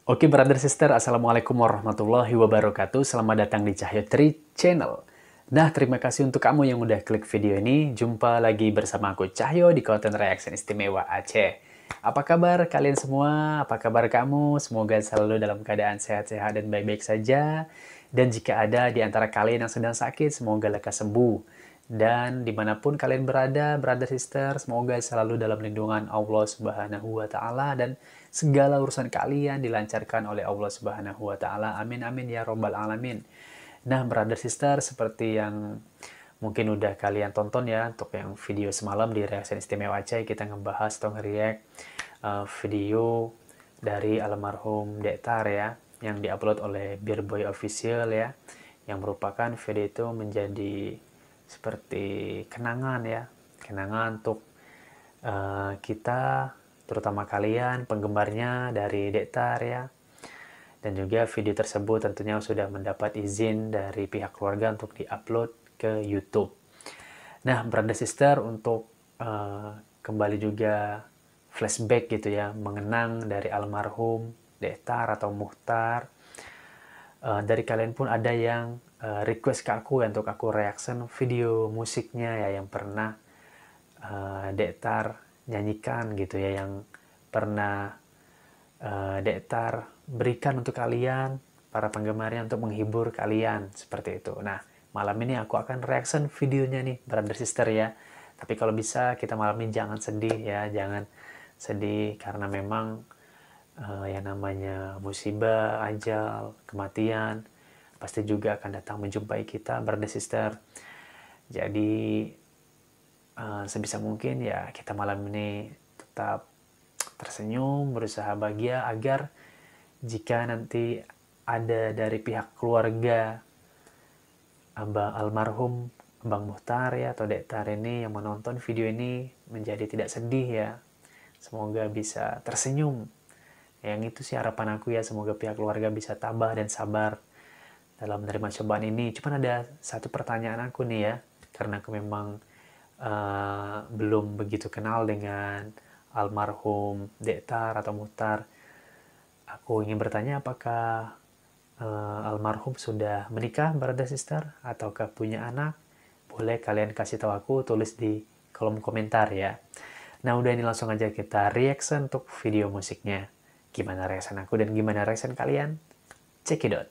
Oke, brother sister, assalamualaikum warahmatullahi wabarakatuh. Selamat datang di Cahyo Tri Channel. Nah, terima kasih untuk kamu yang udah klik video ini. Jumpa lagi bersama aku Cahyo di konten reaction istimewa Aceh. Apa kabar kalian semua? Apa kabar kamu? Semoga selalu dalam keadaan sehat-sehat dan baik-baik saja. Dan jika ada di antara kalian yang sedang sakit, semoga lekas sembuh. Dan dimanapun kalian berada, brother sister, semoga selalu dalam lindungan Allah Subhanahu wa Ta'ala dan segala urusan kalian dilancarkan oleh Allah Subhanahu wa Ta'ala. Amin amin ya robbal alamin. Nah, brother sister, seperti yang mungkin udah kalian tonton ya, untuk yang video semalam di reaction istimewa Aceh, kita ngebahas atau nge-react video dari almarhum Dektar ya, yang diupload oleh Birboy Official ya, yang merupakan video itu menjadi seperti kenangan ya, kenangan untuk kita, terutama kalian penggemarnya dari Dektar ya. Dan juga video tersebut tentunya sudah mendapat izin dari pihak keluarga untuk diupload ke YouTube. Nah, brother sister, untuk kembali juga flashback gitu ya, mengenang dari almarhum Dektar atau Muchtar. Dari kalian pun ada yang request ke aku ya, untuk aku reaction video musiknya ya, yang pernah Dektar nyanyikan gitu ya, yang pernah Dektar berikan untuk kalian, para penggemarnya, untuk menghibur kalian, seperti itu. Nah, malam ini aku akan reaction videonya nih, brother sister ya. Tapi kalau bisa kita malam ini jangan sedih ya, jangan sedih, karena memang yang namanya musibah, ajal, kematian pasti juga akan datang menjumpai kita, brother sister. Jadi sebisa mungkin ya kita malam ini tetap tersenyum, berusaha bahagia, agar jika nanti ada dari pihak keluarga almarhum Abang Muchtar ya, atau Dektar ini, yang menonton video ini menjadi tidak sedih ya, semoga bisa tersenyum. Yang itu sih harapan aku ya, semoga pihak keluarga bisa tabah dan sabar dalam menerima cobaan ini. Cuman ada satu pertanyaan aku nih ya, karena aku memang belum begitu kenal dengan almarhum Dektar atau Muchtar. Aku ingin bertanya, apakah almarhum sudah menikah, brother sister, ataukah punya anak? Boleh kalian kasih tahu aku, tulis di kolom komentar ya. Nah, udah, ini langsung aja kita reaction untuk video musiknya. Gimana reaction aku dan gimana reaction kalian? Cekidot.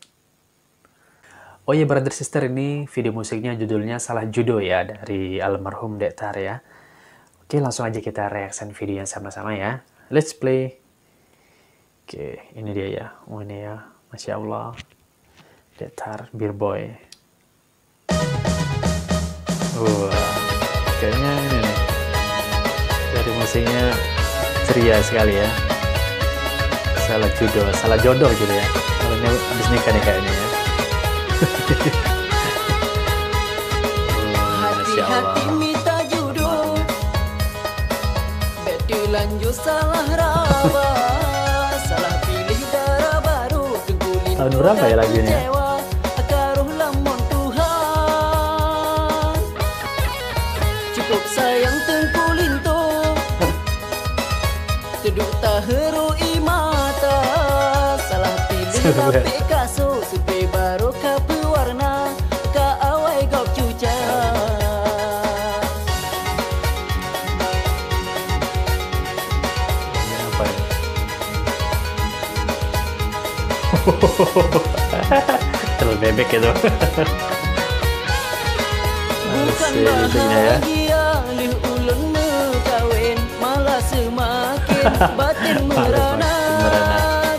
Oh ya, brother sister, ini video musiknya judulnya Salah Jodoh ya, dari almarhum Dektar ya. Oke, langsung aja kita reaction videonya sama-sama ya. Let's play. Oke, ini dia ya. Oh, ini ya. Masya Allah. Dektar, Birboy. Kayaknya ini nih, dari musiknya ceria sekali ya. Salah jodoh gitu ya. Kalau ini habis nikah nih kayaknya ya. Hati-hati minta jodoh, betul lanjut salah rawa, salah pilih darah baru, tahun berapa ya lagunya? Akaruh lamun Tuhan, cukup sayang tengkulin tuh, tuduk taheru imata, salah pilih lapik kaso, supaya baru kapu warna, ka awai gok cuca. Apa ya? Telur bebek itu. Bukan ya. bahagia lih ulun mekawin, malah semakin batin merana.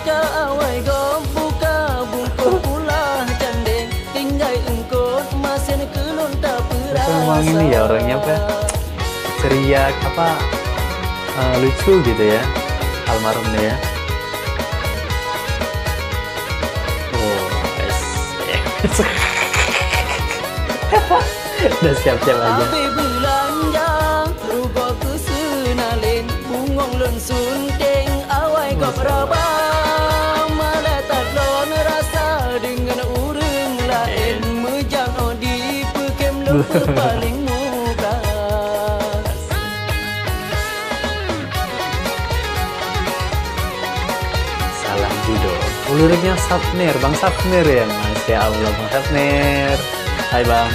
Ka awai gom buka bungkuk pula candeng, tinggal engkau masin kelun tak perasa. Memang ini ya orangnya apa? Ceria, apa, lucu gitu ya, almarhumnya ya. Udah siap-siap aja. Abe belanja rubah kesenalin, bungong lun sunting awai gok raba, malah tak lon rasa dengan urang lain, mejang di pekem lupa paling muka. Salah jodoh. Liriknya Sapnir, Bang Sapnir ya, Masya Allah, Bang Sapnir. Hai Bang.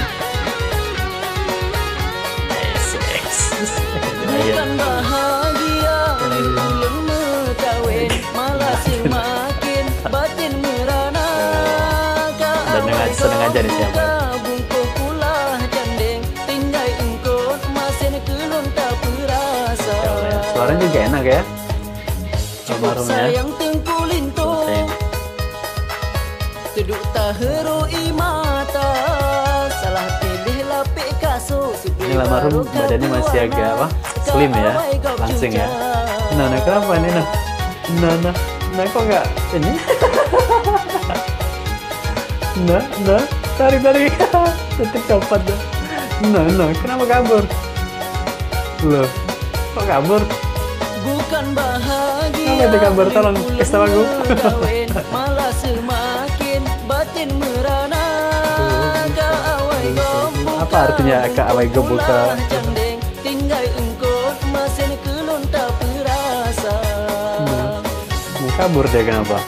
Bukan bahagia bulan mekawin, malah semakin batin merana. Seneng aja nih siapa? Bungkuh pula jandeng, tinggal engkau masih kelon tak perasa. Suaranya juga enak ya. Cukup sayang tengkulinto, seduk taheroi mata, salah pilih lapik kasut. Ini almarhum badannya masih agak apa? Slim ya, langsing ya. Nah, kenapa nih nah? Nah kok nggak ini? Nah, tarik, tetep copot dah. Nah, kenapa kabur? Loh, kok kabur? Bukan bahagia. Kenapa dia kabur? Tolong kasih tahu aku. Malah semakin batin merana. Apa artinya Kak Awai Gobuka? Tinggal engkau masih kelon tak perasa. Kabur dia kenapa?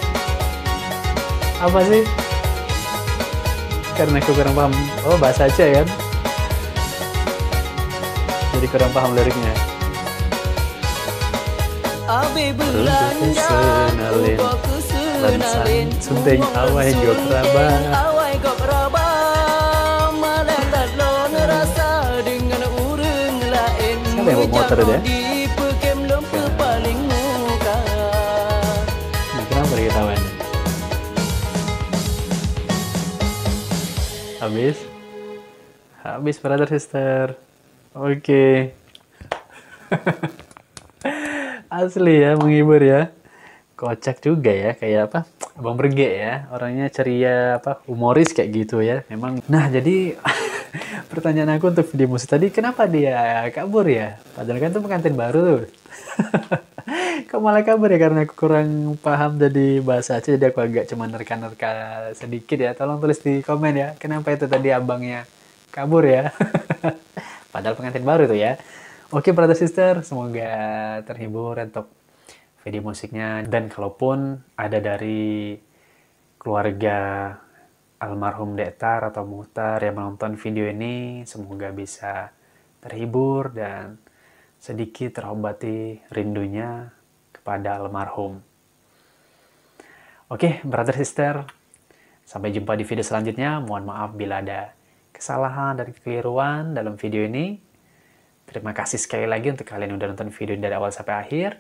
Apa sih? Karena aku kurang paham. Oh, bahasa Aceh kan? Jadi kurang paham liriknya. Abi belanja, Senalin, senalin, sunting awai go keraba. Awai go keraba, malah talon rasa dengan urang lain. Siapa yang bawa motor dia? Di pekem lempe paling muka. Kenapa dia ketahuan? Habis brother sister. Oke. Asli ya, menghibur ya. Kocak juga ya, kayak apa? Abang Berge ya, orangnya ceria, apa, humoris kayak gitu ya. Memang. Nah, jadi pertanyaan aku untuk video musik tadi, kenapa dia kabur ya? Padahal kan itu pengantin baru tuh. Kok malah kabur ya? Karena aku kurang paham jadi bahasa Aceh, jadi aku agak cuma nerka-nerka sedikit ya. Tolong tulis di komen ya, kenapa itu tadi abangnya kabur ya? Padahal pengantin baru tuh ya. Oke, brother sister, semoga terhibur untuk video musiknya. Dan kalaupun ada dari keluarga almarhum Dektar atau Muhtar yang menonton video ini, semoga bisa terhibur dan sedikit terobati rindunya kepada almarhum. Oke, brother sister, sampai jumpa di video selanjutnya. Mohon maaf bila ada kesalahan dan kekeliruan dalam video ini. Terima kasih sekali lagi untuk kalian yang udah nonton video dari awal sampai akhir.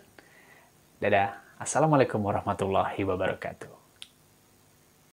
Dadah. Assalamualaikum warahmatullahi wabarakatuh.